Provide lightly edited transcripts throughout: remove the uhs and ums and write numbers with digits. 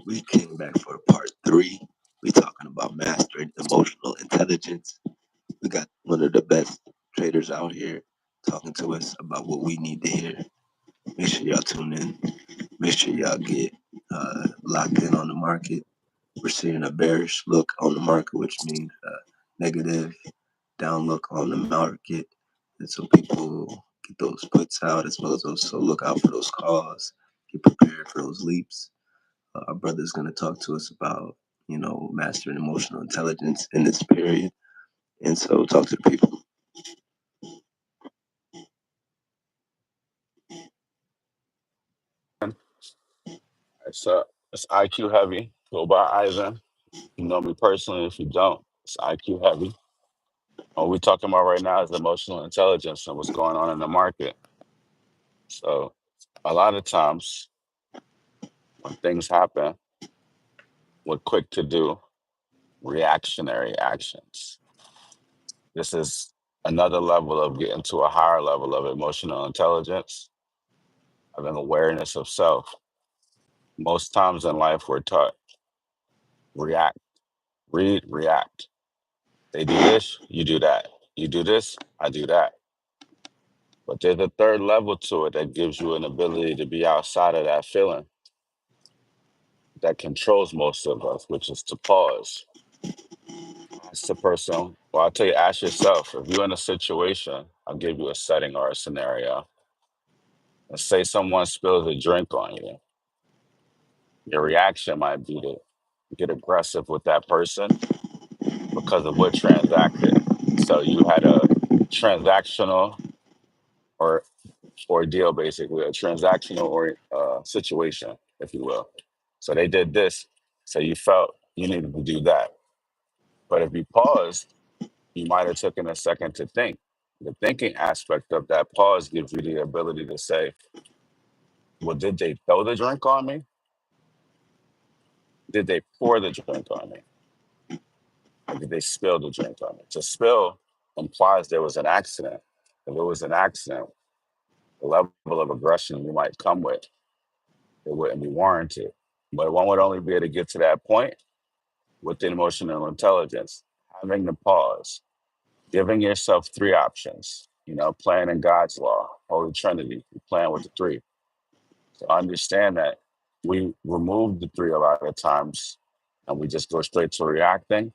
We came back for part three. We talking about mastering emotional intelligence. We got one of the best traders out here talking to us about what we need to hear. Make sure y'all tune in. Make sure y'all get locked in on the market. We're seeing a bearish look on the market, which means negative down look on the market. And so people get those puts out as well as those. So look out for those calls. Get prepared for those leaps. Our brother's going to talk to us about, mastering emotional intelligence in this period. And so talk to the people. It's IQ heavy. Go by Ivan. You know me personally. If you don't, it's IQ heavy. What we're talking about right now is emotional intelligence and what's going on in the market. So, a lot of times when things happen, we're quick to do reactionary actions. This is another level of getting to a higher level of emotional intelligence, having awareness of self. Most times in life, we're taught react, read, react. They do this, you do that. You do this, I do that. But there's a third level to it that gives you an ability to be outside of that feeling that controls most of us, which is to pause. Ask the person, well, I'll tell you, ask yourself if you're in a situation, I'll give you a setting or a scenario. Let's say someone spills a drink on you. Your reaction might be to get aggressive with that person because of what transacted. So you had a transactional or ordeal, basically, a transactional or situation, if you will. So they did this. So you felt you needed to do that. But if you paused, you might have taken a second to think. The thinking aspect of that pause gives you the ability to say, well, did they throw the drink on me? Did they pour the drink on me? Or did they spill the drink on me? To spill implies there was an accident. If it was an accident, the level of aggression you might come with, it wouldn't be warranted. But one would only be able to get to that point with the emotional intelligence, having the pause, giving yourself three options, playing in God's law, Holy Trinity, you're playing with the three. So understand that we remove the three a lot of times and we just go straight to reacting.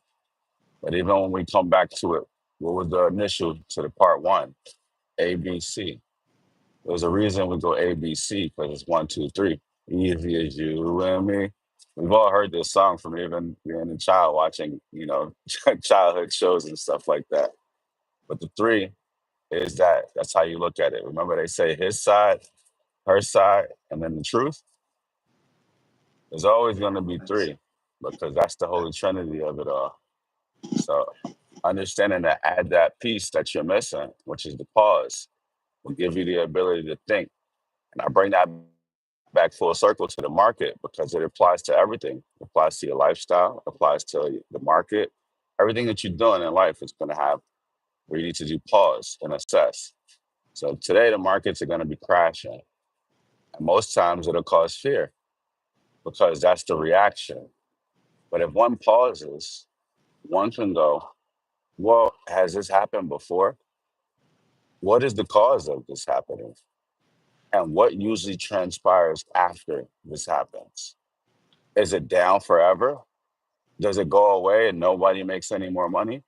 But even when we come back to it, what was the initial to the part one? ABC. There's a reason we go ABC because it's one, two, three. Easy as you and me. We've all heard this song from even being a child watching, childhood shows and stuff like that. But the three is that's how you look at it. Remember they say his side, her side, and then the truth. There's always going to be That's, three because that's the holy trinity of it all. So understanding that add that piece that you're missing, which is the pause, will give you the ability to think. And I bring that back full circle to the market because it applies to everything. It applies to your lifestyle, applies to the market. Everything that you're doing in life is going to have where you need to do pause and assess. So today the markets are going to be crashing. And most times it'll cause fear because that's the reaction. But if one pauses, one can go, well, has this happened before? What is the cause of this happening? And what usually transpires after this happens? Is it down forever? Does it go away and nobody makes any more money?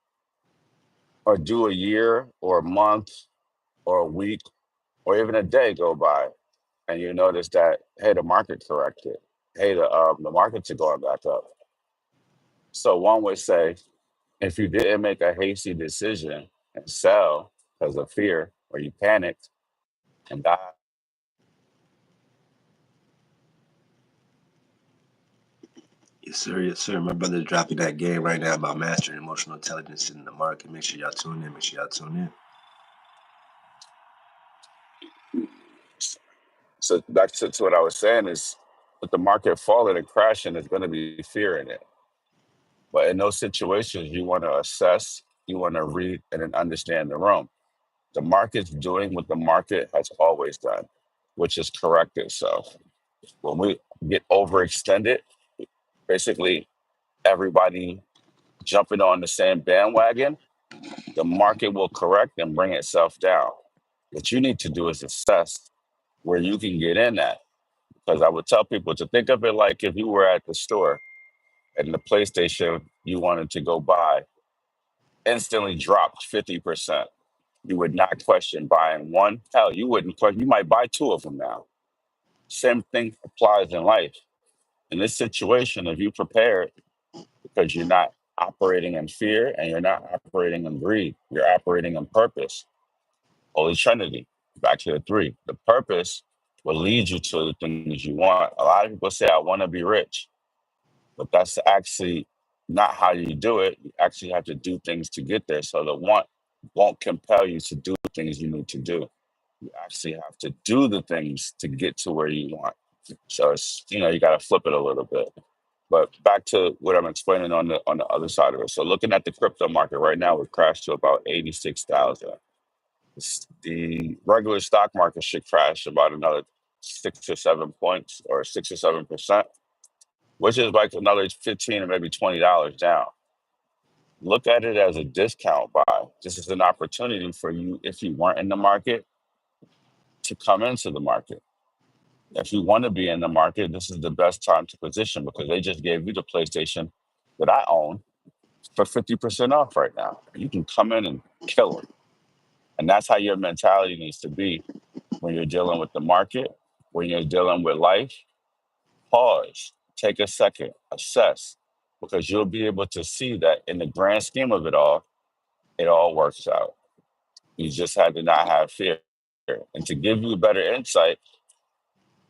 Or do a year or a month or a week or even a day go by and you notice that, hey, the market corrected. Hey, the markets are going back up. So one would say, if you didn't make a hasty decision and sell because of fear or you panicked and got yes, sir. Yes, sir. My brother's dropping that game right now about mastering emotional intelligence in the market. Make sure y'all tune in. Make sure y'all tune in. so back to what I was saying is with the market falling and crashing, there's going to be fear in it. But in those situations, you want to assess, you want to read and then understand the room. The market's doing what the market has always done, which is correct itself. When we get overextended, basically everybody jumping on the same bandwagon, the market will correct and bring itself down. What you need to do is assess where you can get in at. Because I would tell people to think of it like if you were at the store and the PlayStation you wanted to go buy instantly dropped 50%. You would not question buying one. Hell, you wouldn't question, you might buy two of them now. Same thing applies in life. In this situation, if you prepare because you're not operating in fear and you're not operating in greed, you're operating in purpose. Holy Trinity, back to the three. The purpose will lead you to the things you want. A lot of people say, I want to be rich, but that's actually not how you do it. You actually have to do things to get there. So the want won't compel you to do things you need to do. You actually have to do the things to get to where you want. So it's, you got to flip it a little bit. But back to what I'm explaining on the other side of it. So looking at the crypto market right now, we've crashed to about 86,000. The regular stock market should crash about another 6 or 7 points or 6 or 7%, which is like another 15 or maybe $20 down. Look at it as a discount buy. This is an opportunity for you if you weren't in the market to come into the market. If you want to be in the market, this is the best time to position because they just gave you the PlayStation that I own for 50% off right now. You can come in and kill them. And that's how your mentality needs to be when you're dealing with the market, when you're dealing with life. Pause, take a second, assess, because you'll be able to see that in the grand scheme of it all works out. You just had to not have fear. And to give you better insight,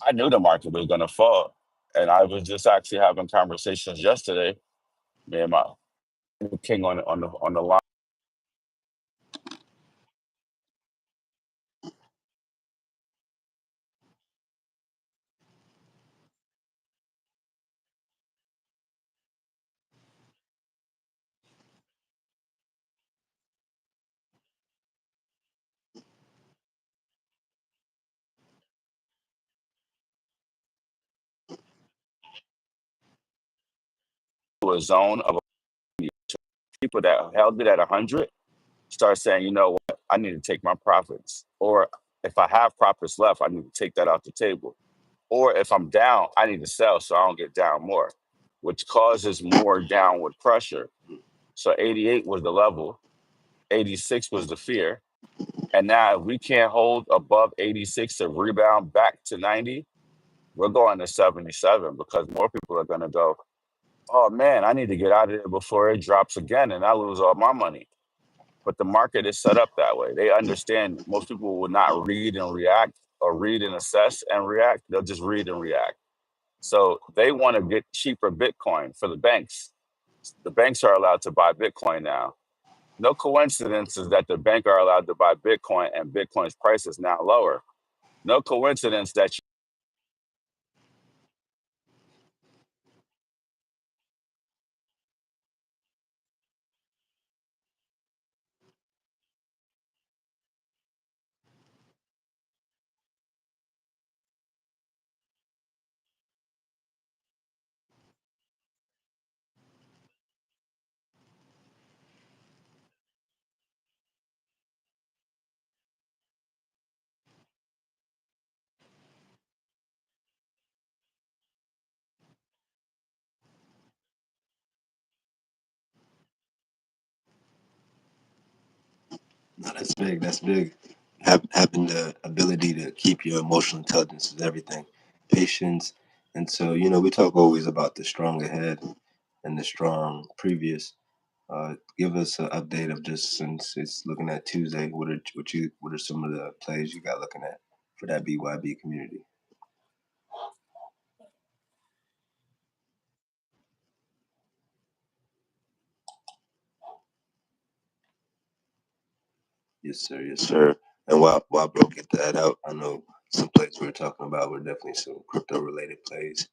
I knew the market was going to fall. And I was just actually having conversations yesterday. Me and my king on the line to a zone of people that held it at 100 start saying, you know what, I need to take my profits. Or if I have profits left, I need to take that off the table. Or if I'm down, I need to sell so I don't get down more, which causes more downward pressure. So 88 was the level, 86 was the fear. And now if we can't hold above 86 to rebound back to 90, we're going to 77 because more people are going to go, oh man, I need to get out of there before it drops again and I lose all my money. But the market is set up that way. They understand most people will not read and react or read and assess and react. They'll just read and react. So they want to get cheaper Bitcoin for the banks. The banks are allowed to buy Bitcoin now. No coincidence is that the bank are allowed to buy Bitcoin and Bitcoin's price is now lower. No coincidence that No, that's big. That's big. Having the ability to keep your emotional intelligence is everything. Patience. And so, we talk always about the strong ahead and the strong previous. Give us an update of just since it's looking at Tuesday. What are some of the plays you got looking at for that BYB community? Yes, sir. Yes, sir. And while bro get that out, I know some plays we were talking about were definitely some crypto related plays,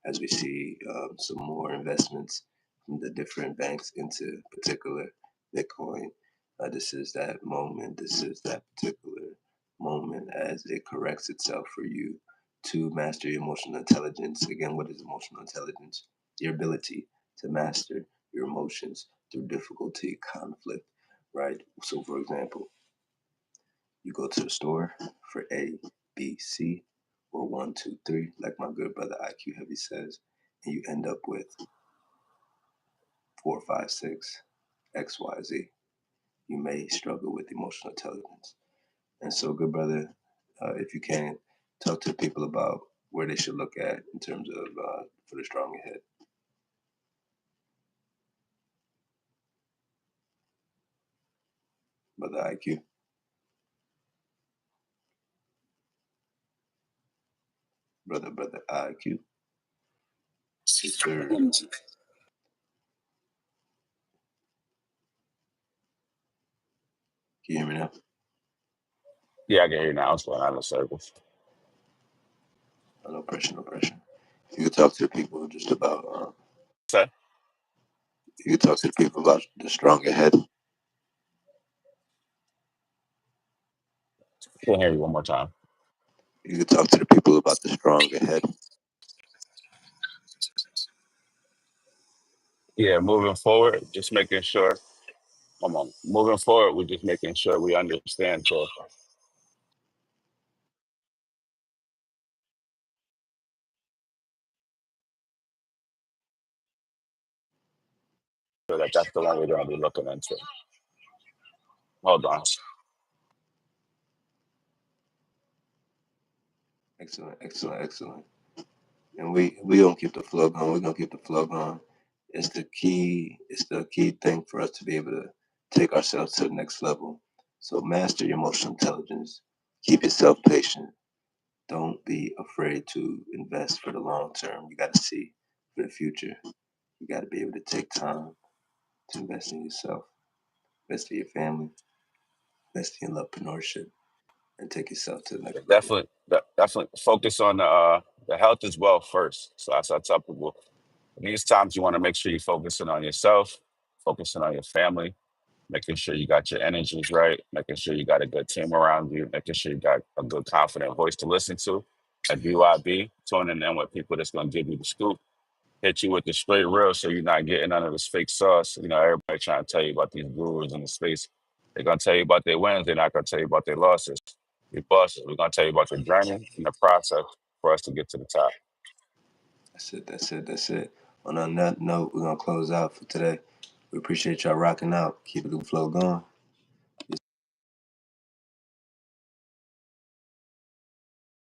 as we see some more investments from the different banks into particular Bitcoin. This is that moment. This is that particular moment as it corrects itself for you to master your emotional intelligence. Again, what is emotional intelligence? your ability to master your emotions through difficulty, conflict, right? So, for example, you go to the store for A, B, C, or 1, 2, 3, like my good brother IQ Heavy says, and you end up with 4, 5, 6, X, Y, Z. You may struggle with emotional intelligence. And so, good brother, if you can, talk to the people about where they should look at in terms of for the strong ahead. Brother IQ. Brother IQ. Yes, sir. Can you hear me now? Yeah, I can hear you now. It's going out of service. No pressure, no pressure. You could talk to the people just about. Say, You could talk to the people about the strong ahead. can't hear you one more time. You could talk to the people about the strong ahead. Yeah, moving forward, just making sure. Come on, moving forward, we're just making sure we understand so that that's the one we're going to be looking into. Hold on. Excellent, excellent, excellent. And we gonna keep the flow going. We're gonna keep the flow going. It's the key. It's the key thing for us to be able to take ourselves to the next level. So master your emotional intelligence. Keep yourself patient. Don't be afraid to invest for the long term. You got to see for the future. You got to be able to take time to invest in yourself, invest in your family, invest in entrepreneurship, and take yourself to the next level. Definitely, definitely focus on the health as well first. So that's I tell people. These times you want to make sure you're focusing on yourself, focusing on your family, making sure you got your energies right, making sure you got a good team around you, making sure you got a good confident voice to listen to. At BYB, tuning in with people that's gonna give you the scoop, hit you with the straight real so you're not getting under this fake sauce. You know, everybody trying to tell you about these gurus in the space. They're gonna tell you about their wins, they're not gonna tell you about their losses. Your bosses, we're gonna tell you about the journey and the process for us to get to the top. That's it. That's it. That's it. On that note, we're gonna close out for today. We appreciate y'all rocking out. Keep the flow going.